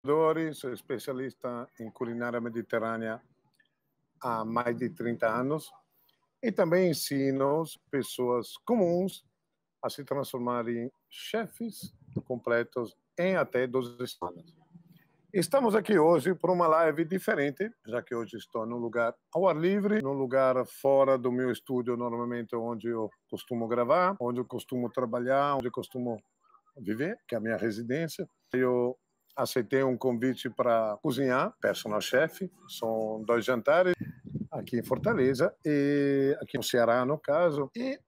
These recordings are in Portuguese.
Sou especialista em culinária mediterrânea há mais de 30 anos e também ensino pessoas comuns a se transformar em chefes completos em até 12 semanas. Estamos aqui hoje por uma live diferente, já que hoje estou num lugar ao ar livre, num lugar fora do meu estúdio, normalmente onde eu costumo gravar, onde eu costumo trabalhar, onde eu costumo viver, que é a minha residência. Eu aceitei um convite para cozinhar, personal chef, são 2 jantares aqui em Fortaleza, e aqui no Ceará, no caso, e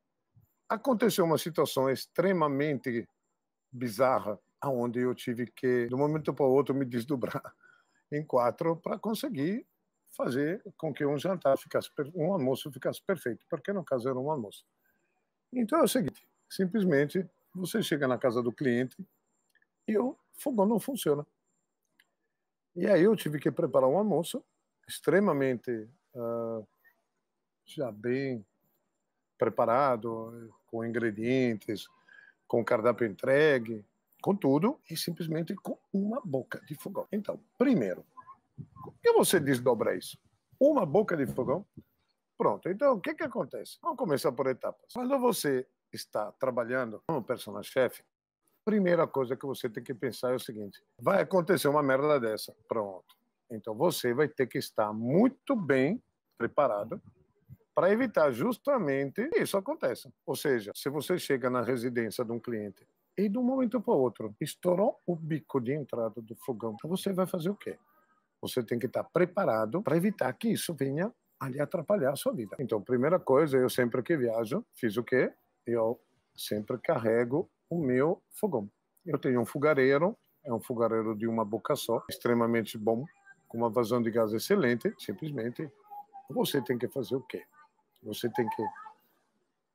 aconteceu uma situação extremamente bizarra, onde eu tive que, de um momento para o outro, me desdobrar em 4 para conseguir fazer com que um jantar ficasse, um almoço ficasse perfeito, porque no caso era um almoço. Então é o seguinte, simplesmente você chega na casa do cliente e o fogão não funciona. E aí eu tive que preparar um almoço extremamente já bem preparado, com ingredientes, com cardápio entregue, com tudo, e simplesmente com uma boca de fogão. Então, primeiro, como que você desdobra isso? Uma boca de fogão? Pronto. Então, o que acontece? Vamos começar por etapas. Quando você está trabalhando como personal chef, primeira coisa que você tem que pensar é o seguinte: vai acontecer uma merda dessa. Pronto. Então você vai ter que estar muito bem preparado para evitar justamente que isso aconteça. Ou seja, se você chega na residência de um cliente e de um momento para o outro estourou o bico de entrada do fogão, você vai fazer o quê? Você tem que estar preparado para evitar que isso venha a lhe atrapalhar a sua vida. Então, primeira coisa, eu sempre que viajo, fiz o quê? Eu sempre carrego o meu fogão. Eu tenho um fogareiro, é um fogareiro de uma boca só, extremamente bom, com uma vazão de gás excelente. Simplesmente, você tem que fazer o quê? Você tem que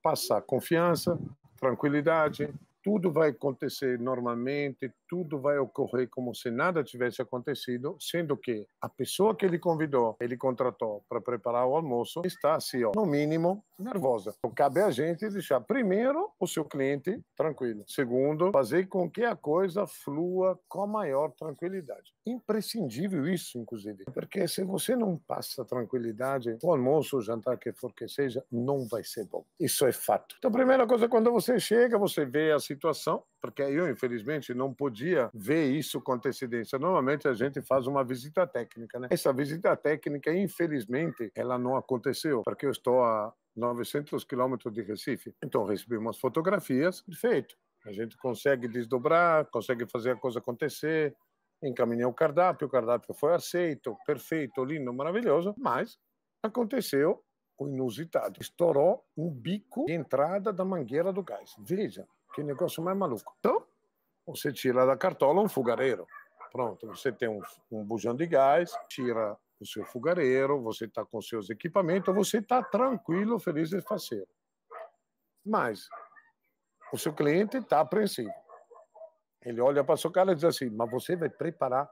passar confiança, tranquilidade, tudo vai acontecer normalmente, tudo vai ocorrer como se nada tivesse acontecido, sendo que a pessoa que ele convidou, ele contratou para preparar o almoço, está assim, ó, no mínimo, nervosa. Então, cabe a gente deixar, primeiro, o seu cliente tranquilo. Segundo, fazer com que a coisa flua com a maior tranquilidade. Imprescindível isso, inclusive, porque se você não passa tranquilidade, o almoço, o jantar, que for que seja, não vai ser bom. Isso é fato. Então, a primeira coisa, quando você chega, você vê a situação, porque eu, infelizmente, não podia ver isso com antecedência. Normalmente, a gente faz uma visita técnica, né? Essa visita técnica, infelizmente, ela não aconteceu, porque eu estou a 900 quilômetros de Recife. Então, recebi umas fotografias, perfeito. A gente consegue desdobrar, consegue fazer a coisa acontecer, encaminhei o cardápio foi aceito, perfeito, lindo, maravilhoso, mas aconteceu o inusitado. Estourou um bico de entrada da mangueira do gás. Veja, que negócio mais maluco. Então, você tira da cartola um fogareiro. Pronto, você tem um bujão de gás, tira o seu fogareiro, você está com seus equipamentos, você está tranquilo, feliz e faceiro. Mas o seu cliente está apreensivo. Ele olha para a sua cara e diz assim: mas você vai preparar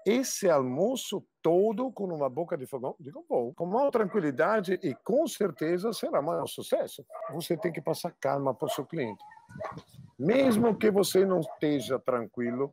esse almoço todo com uma boca de fogão? Digo, vou. Com maior tranquilidade e com certeza será maior sucesso. Você tem que passar calma para o seu cliente. Mesmo que você não esteja tranquilo,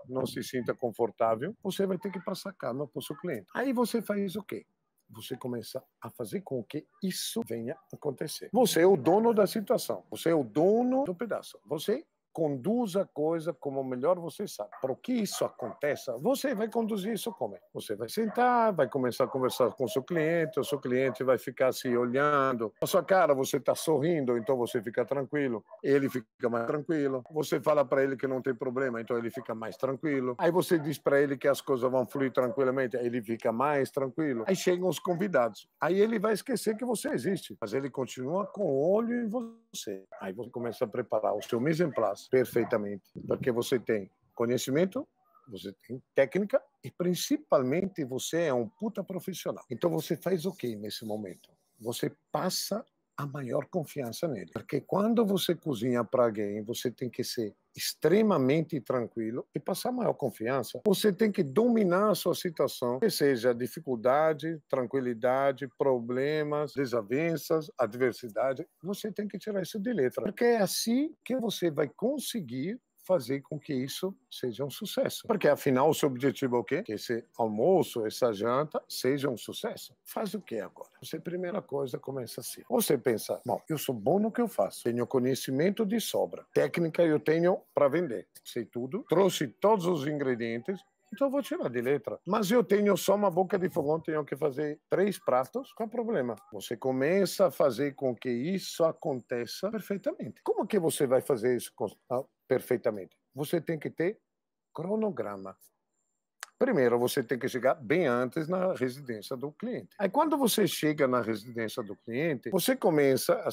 não se sinta confortável, você vai ter que passar calma para o seu cliente. Aí você faz o quê? Você começa a fazer com que isso venha a acontecer. Você é o dono da situação. Você é o dono do pedaço. Você conduz a coisa como melhor você sabe. Para que isso aconteça, você vai conduzir isso como? Você vai sentar, vai começar a conversar com o seu cliente vai ficar se olhando. A sua cara, você está sorrindo, então você fica tranquilo. Ele fica mais tranquilo. Você fala para ele que não tem problema, então ele fica mais tranquilo. Aí você diz para ele que as coisas vão fluir tranquilamente, aí ele fica mais tranquilo. Aí chegam os convidados. Aí ele vai esquecer que você existe, mas ele continua com o olho em você. Aí você começa a preparar o seu mise en place perfeitamente, porque você tem conhecimento, você tem técnica e principalmente você é um puta profissional. Então você faz o que nesse momento? Você passa a maior confiança nele, porque quando você cozinha para alguém, você tem que ser extremamente tranquilo e passar maior confiança. Você tem que dominar a sua situação, que seja dificuldade, tranquilidade, problemas, desavenças, adversidade. Você tem que tirar isso de letra, porque é assim que você vai conseguir fazer com que isso seja um sucesso. Porque, afinal, o seu objetivo é o quê? Que esse almoço, essa janta, seja um sucesso. Faz o que agora? Você, primeira coisa, começa assim. Você pensa, bom, eu sou bom no que eu faço, tenho conhecimento de sobra, técnica eu tenho para vender, sei tudo, trouxe todos os ingredientes, então eu vou tirar de letra. Mas eu tenho só uma boca de fogão, tenho que fazer 3 pratos, qual é o problema? Você começa a fazer com que isso aconteça perfeitamente. Como que você vai fazer isso perfeitamente? Você tem que ter cronograma. Primeiro, você tem que chegar bem antes na residência do cliente. Aí, quando você chega na residência do cliente, você começa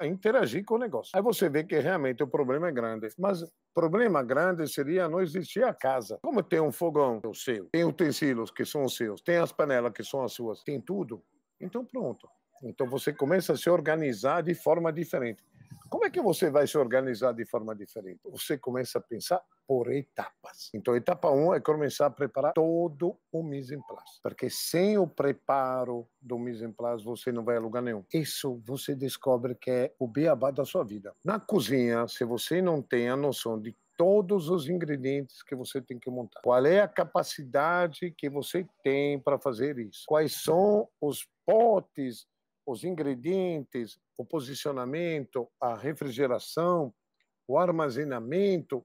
a interagir com o negócio. Aí você vê que realmente o problema é grande. Mas o problema grande seria não existir a casa. Como tem um fogão, é o seu, tem utensílios que são os seus, tem as panelas que são as suas, tem tudo. Então, pronto. Então, você começa a se organizar de forma diferente. Como é que você vai se organizar de forma diferente? Você começa a pensar por etapas. Então, etapa 1 é começar a preparar todo o mise en place. Porque sem o preparo do mise en place, você não vai a lugar nenhum. Isso você descobre que é o beabá da sua vida. Na cozinha, se você não tem a noção de todos os ingredientes que você tem que montar, qual é a capacidade que você tem para fazer isso? Quais são os potes, os ingredientes, o posicionamento, a refrigeração, o armazenamento,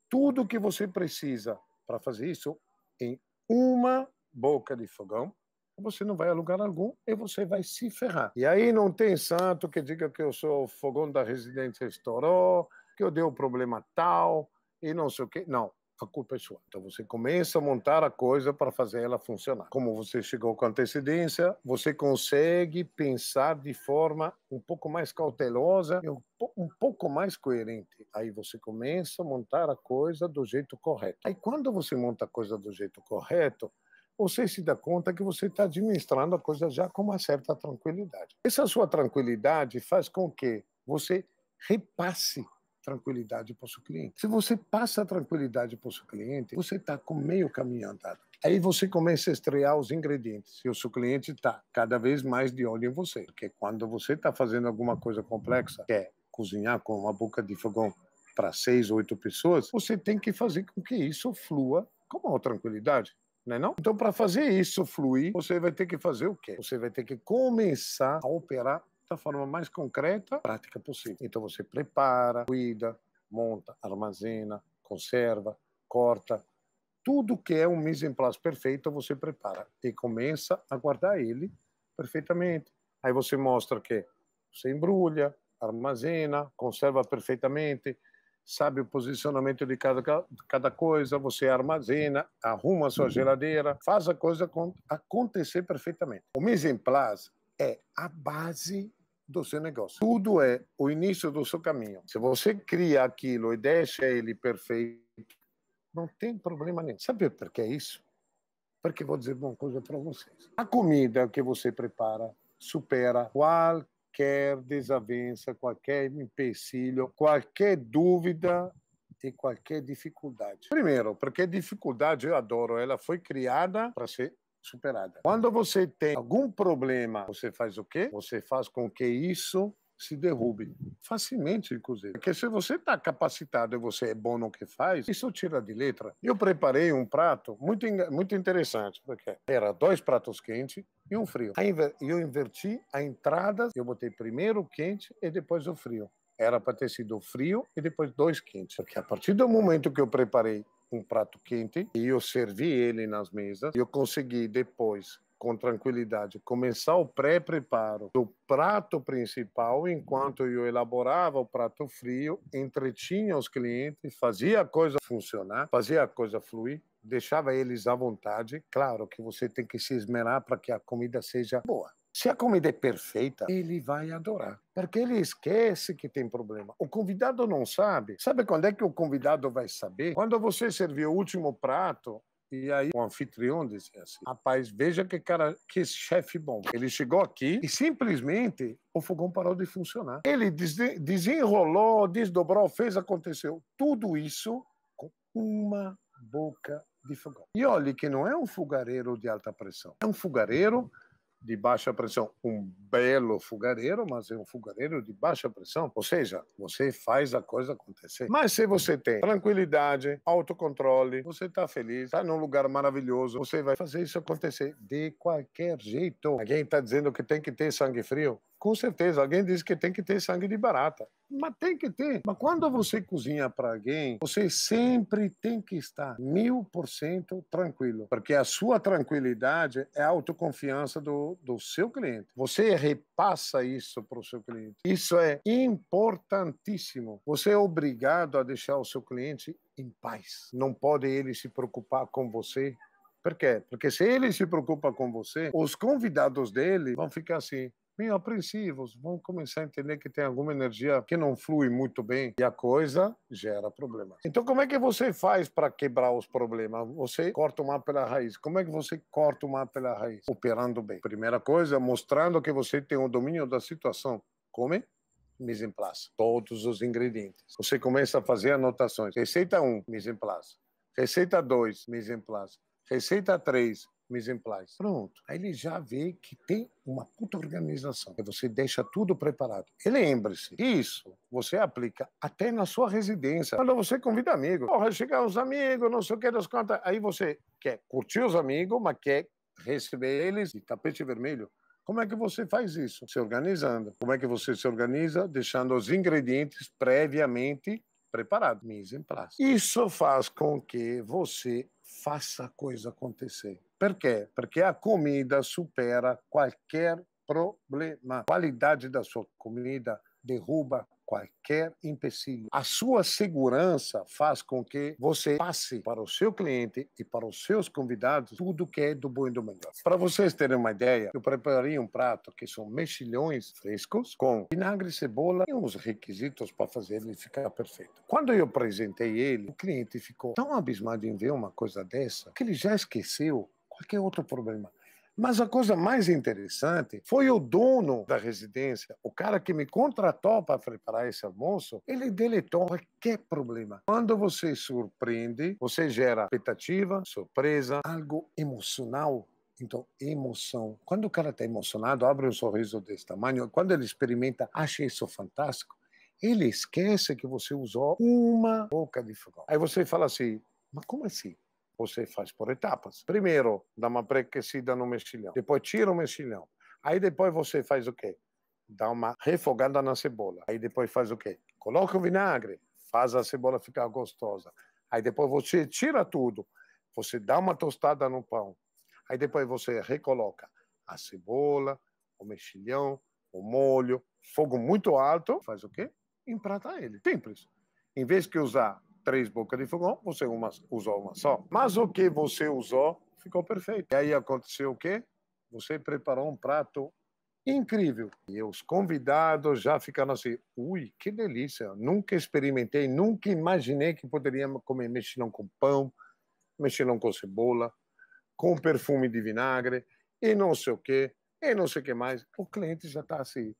tudo que você precisa para fazer isso em uma boca de fogão, você não vai a lugar algum e você vai se ferrar. E aí não tem santo que diga que eu sou o fogão da residência estourou, que eu dei o problema tal e não sei o quê. Não. A culpa é sua. Então você começa a montar a coisa para fazer ela funcionar. Como você chegou com antecedência, você consegue pensar de forma um pouco mais cautelosa e um pouco mais coerente. Aí você começa a montar a coisa do jeito correto. Aí quando você monta a coisa do jeito correto, você se dá conta que você está administrando a coisa já com uma certa tranquilidade. Essa sua tranquilidade faz com que você repasse tranquilidade para o seu cliente. Se você passa a tranquilidade para o seu cliente, você está com meio caminho andado. Aí você começa a estrear os ingredientes e o seu cliente está cada vez mais de olho em você. Porque quando você está fazendo alguma coisa complexa, quer cozinhar com uma boca de fogão para 6, 8 pessoas, você tem que fazer com que isso flua com maior tranquilidade. Não é não? Então, para fazer isso fluir, você vai ter que fazer o quê? Você vai ter que começar a operar da forma mais concreta, prática possível. Então você prepara, cuida, monta, armazena, conserva, corta. Tudo que é um mise en place perfeito, você prepara e começa a guardar ele perfeitamente. Aí você mostra que você embrulha, armazena, conserva perfeitamente, sabe o posicionamento de cada coisa, você armazena, arruma a sua geladeira, faz a coisa acontecer perfeitamente. O mise en place é a base do seu negócio. Tudo é o início do seu caminho. Se você cria aquilo e deixa ele perfeito, não tem problema nenhum. Sabe por que é isso? Porque vou dizer uma coisa para vocês. A comida que você prepara supera qualquer desavença, qualquer empecilho, qualquer dúvida e qualquer dificuldade. Primeiro, porque dificuldade eu adoro, ela foi criada para ser superada. Quando você tem algum problema, você faz o quê? Você faz com que isso se derrube. Facilmente, inclusive. Porque se você está capacitado e você é bom no que faz, isso tira de letra. Eu preparei um prato muito interessante, porque era 2 pratos quentes e um frio. Aí eu inverti a entrada, eu botei primeiro o quente e depois o frio. Era para ter sido frio e depois 2 quentes. Porque a partir do momento que eu preparei um prato quente e eu servi ele nas mesas, eu consegui depois, com tranquilidade, começar o pré-preparo do prato principal enquanto eu elaborava o prato frio, entretinha os clientes, fazia a coisa funcionar, fazia a coisa fluir, deixava eles à vontade. Claro que você tem que se esmerar para que a comida seja boa. Se a comida é perfeita, ele vai adorar, porque ele esquece que tem problema. O convidado não sabe. Sabe quando é que o convidado vai saber? Quando você serviu o último prato, e aí o anfitrião disse assim, rapaz, veja que chefe bom. Ele chegou aqui e simplesmente o fogão parou de funcionar. Ele desenrolou, desdobrou, fez, aconteceu. Tudo isso com uma boca de fogão. E olhe que não é um fogareiro de alta pressão. É um fogareiro de baixa pressão, um belo fogareiro, mas é um fogareiro de baixa pressão. Ou seja, você faz a coisa acontecer. Mas se você tem tranquilidade, autocontrole, você está feliz, está num lugar maravilhoso, você vai fazer isso acontecer de qualquer jeito. Alguém está dizendo que tem que ter sangue frio? Com certeza, alguém diz que tem que ter sangue de barata. Mas tem que ter. Mas quando você cozinha para alguém, você sempre tem que estar 1000% tranquilo. Porque a sua tranquilidade é a autoconfiança do seu cliente. Você repassa isso para o seu cliente. Isso é importantíssimo. Você é obrigado a deixar o seu cliente em paz. Não pode ele se preocupar com você. Por quê? Porque se ele se preocupa com você, os convidados dele vão ficar assim, meio apreensivos, vão começar a entender que tem alguma energia que não flui muito bem e a coisa gera problemas. Então, como é que você faz para quebrar os problemas? Você corta o mar pela raiz. Como é que você corta o mar pela raiz? Operando bem. Primeira coisa, mostrando que você tem o domínio da situação. Como? Mise en place. Todos os ingredientes. Você começa a fazer anotações. Receita 1, mise en place. Receita 2, mise en place. Receita 3, mise en place. Pronto. Aí ele já vê que tem uma puta organização. E você deixa tudo preparado. E lembre-se, isso você aplica até na sua residência. Quando você convida amigos. Porra, chegar os amigos, não sei o que, das contas. Aí você quer curtir os amigos, mas quer receber eles de tapete vermelho. Como é que você faz isso? Se organizando. Como é que você se organiza? Deixando os ingredientes previamente preparados. Mise en place. Isso faz com que você faça a coisa acontecer. Por quê? Porque a comida supera qualquer problema. A qualidade da sua comida derruba qualquer empecilho. A sua segurança faz com que você passe para o seu cliente e para os seus convidados tudo que é do bom e do melhor. Para vocês terem uma ideia, eu preparei um prato que são mexilhões frescos com vinagre, cebola e uns requisitos para fazer ele ficar perfeito. Quando eu apresentei ele, o cliente ficou tão abismado em ver uma coisa dessa que ele já esqueceu qualquer outro problema. Mas a coisa mais interessante foi o dono da residência, o cara que me contratou para preparar esse almoço, ele deletou qualquer problema. Quando você surpreende, você gera expectativa, surpresa, algo emocional. Então, emoção. Quando o cara está emocionado, abre um sorriso desse tamanho, quando ele experimenta, acha isso fantástico, ele esquece que você usou uma boca de fogão. Aí você fala assim, mas como assim? Você faz por etapas. Primeiro, dá uma pré-aquecida no mexilhão. Depois tira o mexilhão. Aí depois você faz o quê? Dá uma refogada na cebola. Aí depois faz o quê? Coloca o vinagre. Faz a cebola ficar gostosa. Aí depois você tira tudo. Você dá uma tostada no pão. Aí depois você recoloca a cebola, o mexilhão, o molho. Fogo muito alto. Faz o quê? Emprata ele. Simples. Em vez de usar 3 bocas de fogão, você usou uma só. Mas o que você usou ficou perfeito. E aí aconteceu o quê? Você preparou um prato incrível. E os convidados já ficaram assim, ui, que delícia. Nunca experimentei, nunca imaginei que poderia comer mexilhão com pão, mexilhão com cebola, com perfume de vinagre, e não sei o quê, e não sei o que mais. O cliente já está assim...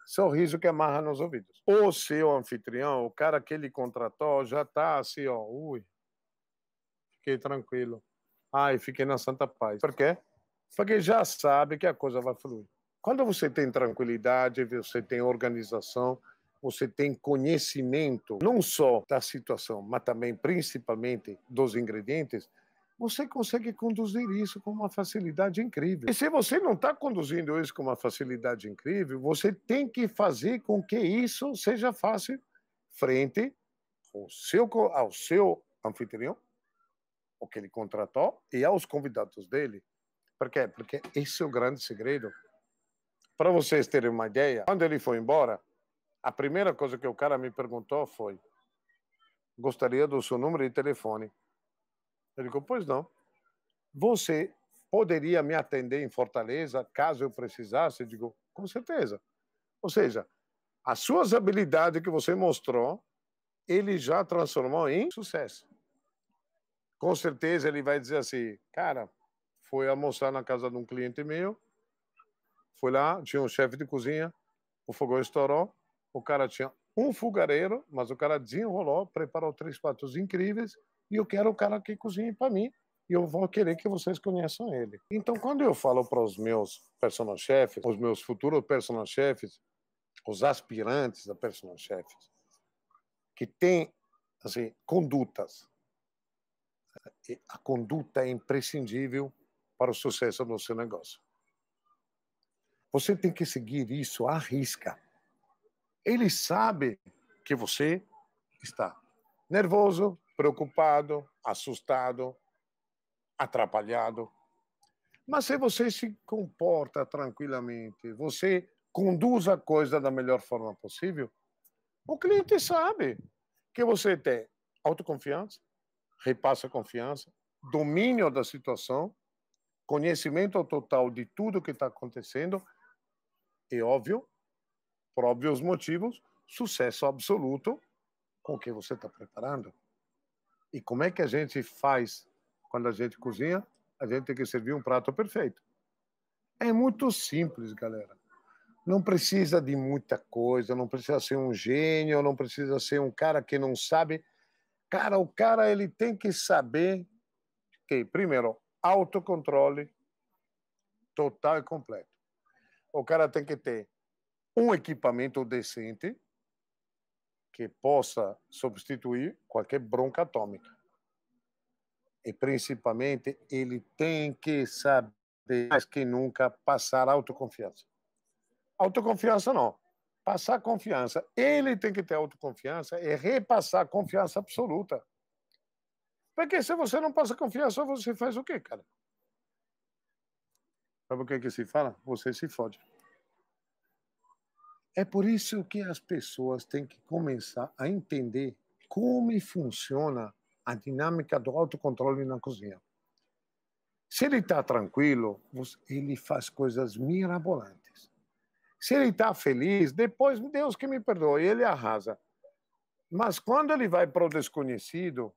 sorriso que amarra nos ouvidos. O seu anfitrião, o cara que ele contratou, já está assim, ó, ui, fiquei tranquilo. Ai, fiquei na santa paz. Por quê? Porque já sabe que a coisa vai fluir. Quando você tem tranquilidade, você tem organização, você tem conhecimento, não só da situação, mas também, principalmente, dos ingredientes, você consegue conduzir isso com uma facilidade incrível. E se você não está conduzindo isso com uma facilidade incrível, você tem que fazer com que isso seja fácil frente ao seu anfitrião, o que ele contratou, e aos convidados dele. Por quê? Porque esse é o grande segredo. Para vocês terem uma ideia, quando ele foi embora, a primeira coisa que o cara me perguntou foi: gostaria do seu número de telefone? Ele disse: pois não. Você poderia me atender em Fortaleza caso eu precisasse? Eu digo, com certeza. Ou seja, as suas habilidades que você mostrou, ele já transformou em sucesso. Com certeza ele vai dizer assim, cara, foi almoçar na casa de um cliente meu, foi lá, tinha um chefe de cozinha, o fogão estourou, o cara tinha um fogareiro, mas o cara desenrolou, preparou 3 pratos incríveis, e eu quero o cara que cozinhe para mim. e eu vou querer que vocês conheçam ele. Então, quando eu falo para os meus personal chefes, os meus futuros personal chefes, os aspirantes a personal chefes, que têm assim, condutas, a conduta é imprescindível para o sucesso do seu negócio. Você tem que seguir isso à risca. Ele sabe que você está nervoso, preocupado, assustado, atrapalhado. Mas se você se comporta tranquilamente, você conduz a coisa da melhor forma possível, o cliente sabe que você tem autoconfiança, repassa a confiança, domínio da situação, conhecimento total de tudo que está acontecendo e, óbvio, por óbvios motivos, sucesso absoluto com o que você está preparando. E como é que a gente faz quando a gente cozinha? A gente tem que servir um prato perfeito. É muito simples, galera. Não precisa de muita coisa, não precisa ser um gênio, não precisa ser um cara que não sabe. Cara, o cara ele tem que saber que, primeiro, autocontrole total e completo. O cara tem que ter um equipamento decente que possa substituir qualquer bronca atômica. E, principalmente, ele tem que saber, mais que nunca, passar autoconfiança. Autoconfiança não. Passar confiança. Ele tem que ter autoconfiança e repassar confiança absoluta. Porque se você não passa confiança, você faz o quê, cara? Sabe o que se fala? Você se fode. É por isso que as pessoas têm que começar a entender como funciona a dinâmica do autocontrole na cozinha. Se ele está tranquilo, ele faz coisas mirabolantes. Se ele está feliz, depois, Deus que me perdoe, ele arrasa. Mas quando ele vai para o desconhecido,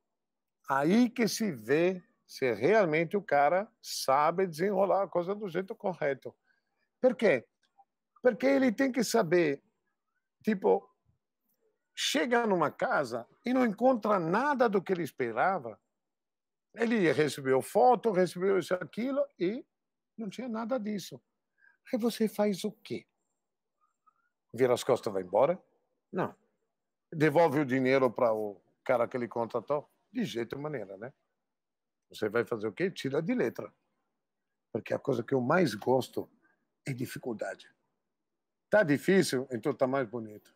aí que se vê se realmente o cara sabe desenrolar a coisa do jeito correto. Por quê? Porque ele tem que saber, tipo, chega numa casa e não encontra nada do que ele esperava. Ele recebeu foto, recebeu isso, aquilo e não tinha nada disso. Aí você faz o quê? Vira as costas e vai embora? Não. Devolve o dinheiro para o cara que ele contratou? De jeito e maneira, né? Você vai fazer o quê? Tira de letra. Porque a coisa que eu mais gosto é dificuldade. Tá difícil, então tá mais bonito.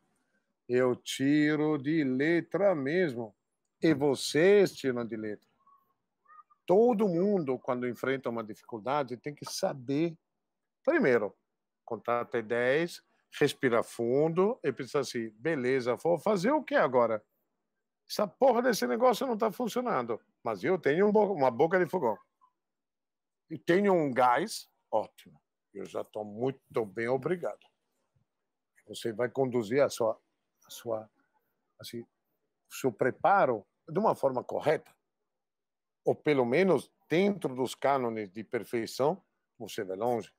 Eu tiro de letra mesmo. E vocês tiram de letra. Todo mundo, quando enfrenta uma dificuldade, tem que saber, primeiro, contar até 10, respirar fundo e pensar assim, beleza, vou fazer o que agora? Essa porra desse negócio não está funcionando, mas eu tenho uma boca de fogão. E tenho um gás ótimo. Eu já estou muito bem, obrigado. Você vai conduzir assim, o seu preparo de uma forma correta, ou pelo menos dentro dos cânones de perfeição, você vai longe.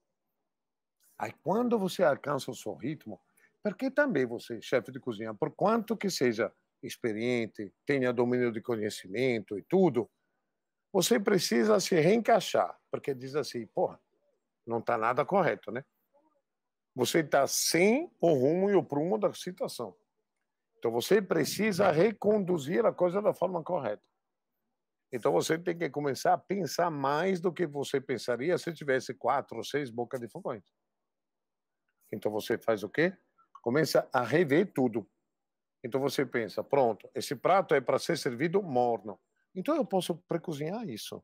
Aí quando você alcança o seu ritmo, porque também você, chefe de cozinha, por quanto que seja experiente, tenha domínio de conhecimento e tudo, você precisa se reencaixar, porque diz assim, porra, não está nada correto, né? Você está sem o rumo e o prumo da situação. Então você precisa reconduzir a coisa da forma correta. Então você tem que começar a pensar mais do que você pensaria se tivesse 4 ou 6 bocas de fogões. Então você faz o quê? Começa a rever tudo. Então você pensa, pronto, esse prato é para ser servido morno. Então eu posso precozinhar isso.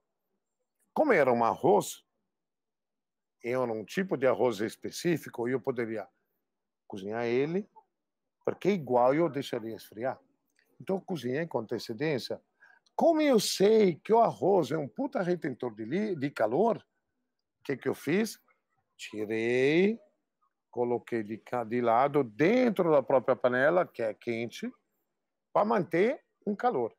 Como era um arroz, era um tipo de arroz específico, eu poderia cozinhar ele, porque igual eu deixaria esfriar. Então eu cozinhei com antecedência. Como eu sei que o arroz é um puta retentor de calor, o que eu fiz? Tirei, coloquei de lado dentro da própria panela, que é quente, para manter um calor.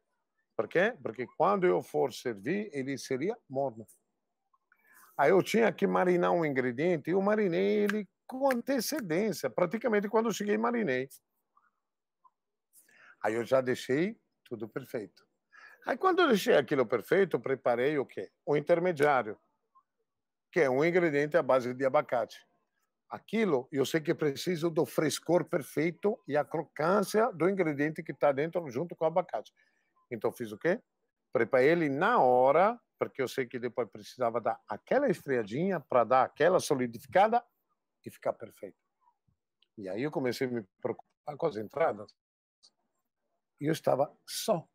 Por quê? Porque quando eu for servir, ele seria morno. Aí eu tinha que marinar um ingrediente e eu marinei ele com antecedência. Praticamente quando eu cheguei, marinei. Aí eu já deixei tudo perfeito. Aí quando eu deixei aquilo perfeito, eu preparei o quê? O intermediário, que é um ingrediente à base de abacate. Aquilo, eu sei que preciso do frescor perfeito e a crocância do ingrediente que está dentro junto com o abacate. Então fiz o quê? Preparei ele na hora, porque eu sei que depois precisava dar aquela esfriadinha para dar aquela solidificada e ficar perfeito. E aí eu comecei a me preocupar com as entradas. E eu estava só,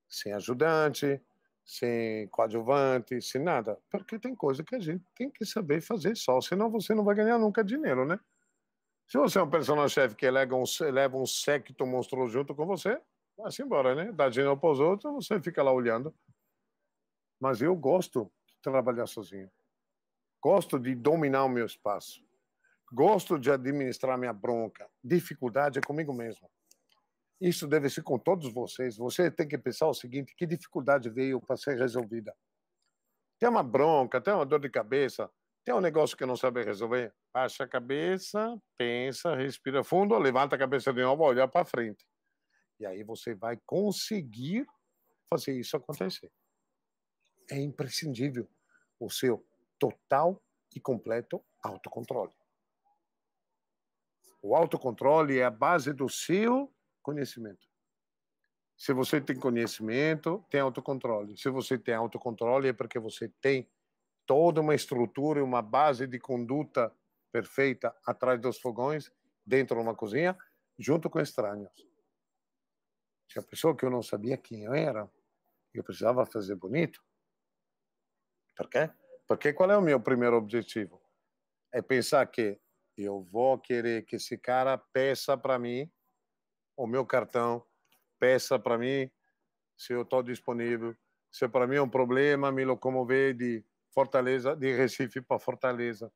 sem ajudante, sem coadjuvante, sem nada. Porque tem coisa que a gente tem que saber fazer só, senão você não vai ganhar nunca dinheiro, né? Se você é um personagem-chefe que leva um séquito monstruoso junto com você, vai-se embora, né? Dá dinheiro para os outros, você fica lá olhando. Mas eu gosto de trabalhar sozinho. Gosto de dominar o meu espaço. Gosto de administrar minha bronca. Dificuldade é comigo mesmo. Isso deve ser com todos vocês. Você tem que pensar o seguinte: que dificuldade veio para ser resolvida? Tem uma bronca, tem uma dor de cabeça, tem um negócio que não sabe resolver? Baixa a cabeça, pensa, respira fundo, levanta a cabeça de novo, olha para frente. E aí você vai conseguir fazer isso acontecer. É imprescindível o seu total e completo autocontrole. O autocontrole é a base do seu conhecimento. Se você tem conhecimento, tem autocontrole. Se você tem autocontrole, é porque você tem toda uma estrutura e uma base de conduta perfeita atrás dos fogões, dentro de uma cozinha, junto com estranhos. Tinha pessoa que eu não sabia quem eu era, eu precisava fazer bonito. Por quê? Porque qual é o meu primeiro objetivo? É pensar que eu vou querer que esse cara peça para mim o meu cartão, peça para mim se eu estou disponível, se para mim é um problema me locomover de Fortaleza, de Recife para Fortaleza.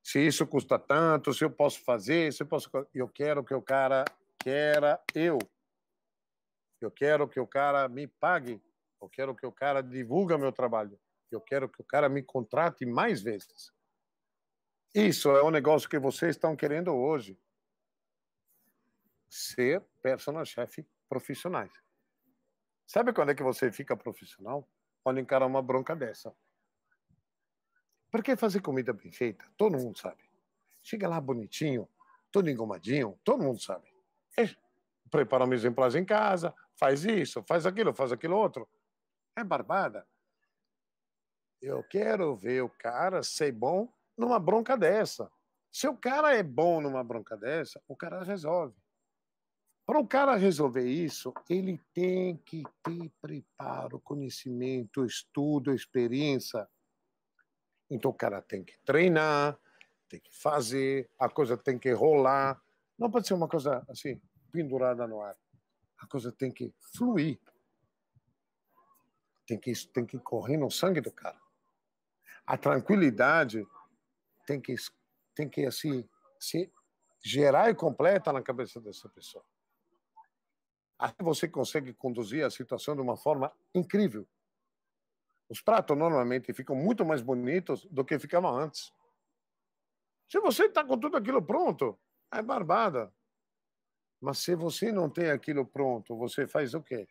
Se isso custa tanto, se eu posso fazer, se eu posso... Eu quero que o cara queira eu. Eu quero que o cara me pague. Eu quero que o cara divulgue meu trabalho. Eu quero que o cara me contrate mais vezes. Isso é um negócio que vocês estão querendo hoje. Ser personal chef profissionais. Sabe quando é que você fica profissional? Quando encara uma bronca dessa. Porque fazer comida bem feita, todo mundo sabe. Chega lá bonitinho, todo engomadinho, todo mundo sabe. Prepara um exemplares em casa, faz isso, faz aquilo outro. É barbada. Eu quero ver o cara ser bom numa bronca dessa. Se o cara é bom numa bronca dessa, o cara resolve. Para o cara resolver isso, ele tem que ter preparo, conhecimento, estudo, experiência. Então o cara tem que treinar, tem que fazer, a coisa tem que rolar. Não pode ser uma coisa assim, pendurada no ar. A coisa tem que fluir. Tem que correr no sangue do cara. A tranquilidade tem que assim, se gerar e completa na cabeça dessa pessoa. Aí você consegue conduzir a situação de uma forma incrível. Os pratos normalmente ficam muito mais bonitos do que ficavam antes. Se você está com tudo aquilo pronto, é barbada. Mas se você não tem aquilo pronto, você faz o quê?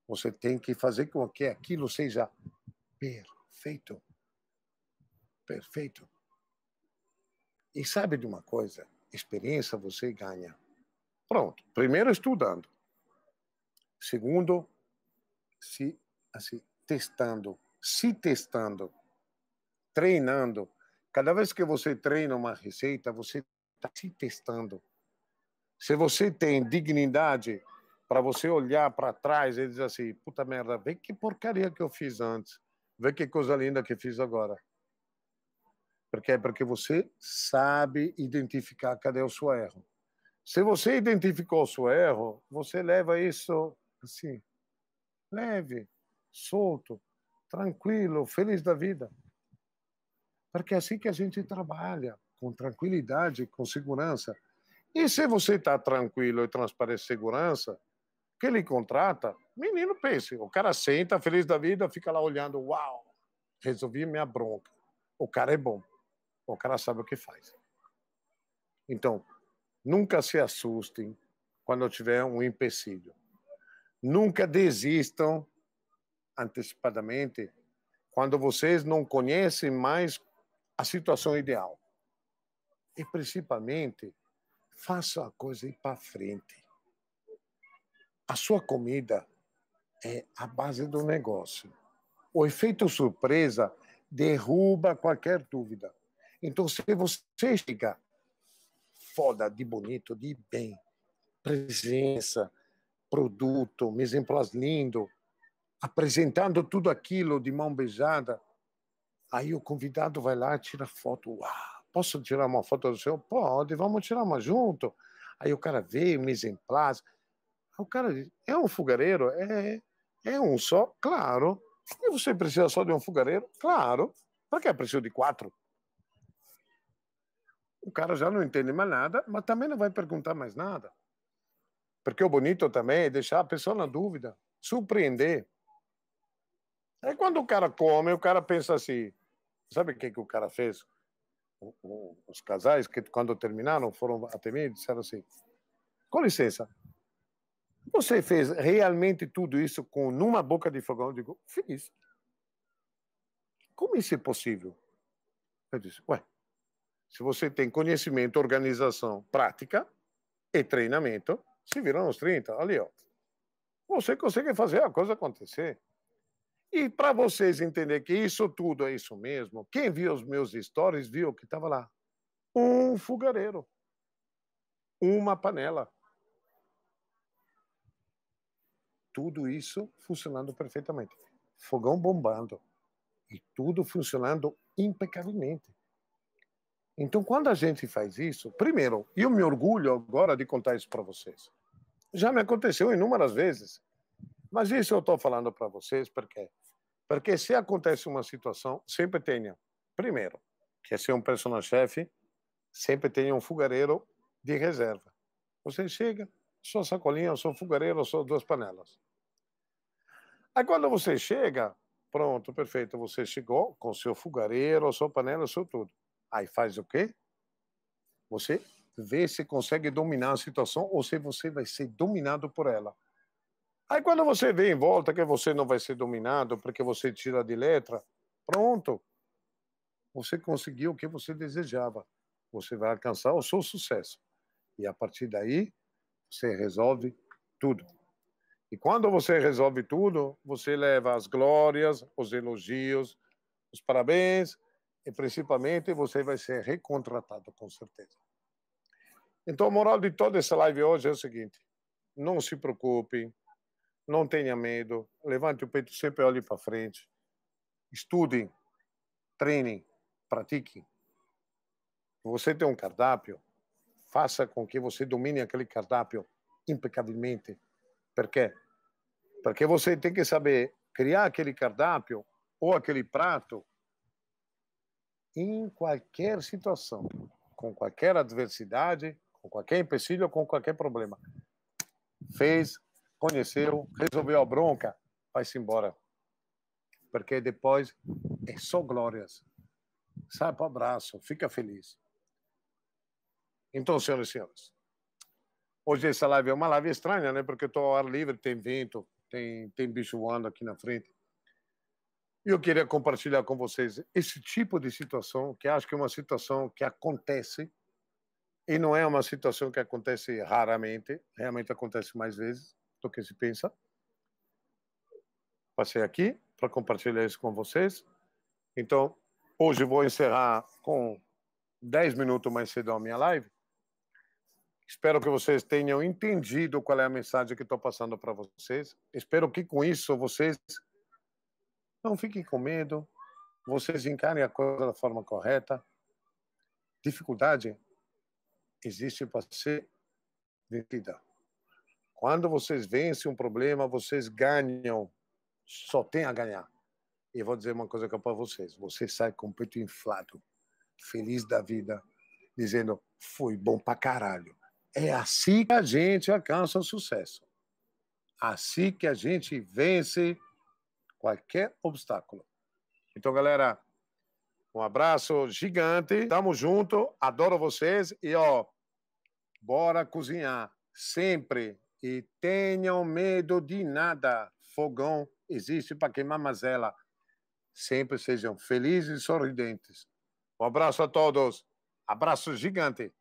Você tem que fazer com que aquilo seja perfeito. Perfeito. E sabe de uma coisa? Experiência você ganha. Pronto. Primeiro, estudando. Segundo, se assim, testando. Se testando. Treinando. Cada vez que você treina uma receita, você está se testando. Se você tem dignidade para você olhar para trás e dizer assim, puta merda, vê que porcaria que eu fiz antes. Vê que coisa linda que fiz agora. Porque você sabe identificar cadê o seu erro. Se você identificou o seu erro, você leva isso assim, leve, solto, tranquilo, feliz da vida. Porque é assim que a gente trabalha, com tranquilidade, com segurança. E se você está tranquilo e transparece segurança, que ele contrata, menino, pense, o cara senta, feliz da vida, fica lá olhando, uau, resolvi minha bronca. O cara é bom, o cara sabe o que faz. Então, nunca se assustem quando tiver um empecilho. Nunca desistam antecipadamente quando vocês não conhecem mais a situação ideal. E, principalmente, faça a coisa ir para frente. A sua comida é a base do negócio. O efeito surpresa derruba qualquer dúvida. Então, se você chega foda, de bonito, de bem, presença, produto, mise en place lindo, apresentando tudo aquilo de mão beijada, aí o convidado vai lá e tira foto. Uau, posso tirar uma foto do senhor? Pode, vamos tirar uma junto. Aí o cara vê, mise en place. O cara diz, é um fogareiro? É um só? Claro. E você precisa só de um fogareiro? Claro. Para que precisa de 4? O cara já não entende mais nada, mas também não vai perguntar mais nada. Porque o bonito também é deixar a pessoa na dúvida, surpreender. Aí quando o cara come, o cara pensa assim, sabe o que o cara fez? Os casais que quando terminaram foram até mim e disseram assim, com licença, você fez realmente tudo isso com numa boca de fogão? Eu digo, fiz. Como isso é possível? Eu disse, ué, se você tem conhecimento, organização, prática e treinamento, se viram os 30, ali, ó. Você consegue fazer a coisa acontecer. E para vocês entenderem que isso tudo é isso mesmo, quem viu os meus stories viu que estava lá. Um fogareiro. Uma panela. Tudo isso funcionando perfeitamente. Fogão bombando. E tudo funcionando impecavelmente. Então, quando a gente faz isso, primeiro, eu me orgulho agora de contar isso para vocês. Já me aconteceu inúmeras vezes. Mas isso eu estou falando para vocês porque se acontece uma situação, sempre tenha, primeiro, que ser um personal-chefe, sempre tenha um fogareiro de reserva. Você chega, só sacolinha, só fogareiro, só 2 panelas. Aí quando você chega, pronto, perfeito, você chegou com seu fogareiro, sua panela, seu tudo. Aí faz o quê? Você vê se consegue dominar a situação ou se você vai ser dominado por ela. Aí quando você vê em volta que você não vai ser dominado porque você tira de letra, pronto. Você conseguiu o que você desejava. Você vai alcançar o seu sucesso. E a partir daí, você resolve tudo. E quando você resolve tudo, você leva as glórias, os elogios, os parabéns e principalmente você vai ser recontratado, com certeza. Então, a moral de toda essa live hoje é o seguinte: não se preocupe, não tenha medo, levante o peito, sempre olhe para frente, estudem, treinem, pratiquem. Você tem um cardápio, faça com que você domine aquele cardápio impecavelmente. Por quê? Porque você tem que saber criar aquele cardápio ou aquele prato em qualquer situação, com qualquer adversidade, com qualquer empecilho, com qualquer problema. Fez, conheceu, resolveu a bronca, vai-se embora. Porque depois é só glórias. Sai para o abraço, fica feliz. Então, senhoras e senhores, hoje essa live é uma live estranha, né? Porque estou ao ar livre, tem vento, tem bicho voando aqui na frente. E eu queria compartilhar com vocês esse tipo de situação, que acho que é uma situação que acontece, e não é uma situação que acontece raramente, realmente acontece mais vezes do que se pensa. Passei aqui para compartilhar isso com vocês. Então, hoje vou encerrar com 10 minutos mais cedo a minha live. Espero que vocês tenham entendido qual é a mensagem que estou passando para vocês. Espero que com isso vocês não fiquem com medo, vocês encarem a coisa da forma correta. Dificuldade existe para ser vencida. Quando vocês vencem um problema, vocês ganham. Só tem a ganhar. E vou dizer uma coisa para vocês. Você sai com o peito inflado, feliz da vida, dizendo, foi bom pra caralho. É assim que a gente alcança o sucesso. Assim que a gente vence qualquer obstáculo. Então, galera, um abraço gigante. Tamo junto. Adoro vocês. E, ó, bora cozinhar. Sempre E tenham medo de nada. Fogão existe para queimar mazela. Sempre sejam felizes e sorridentes. Um abraço a todos. Abraço gigante.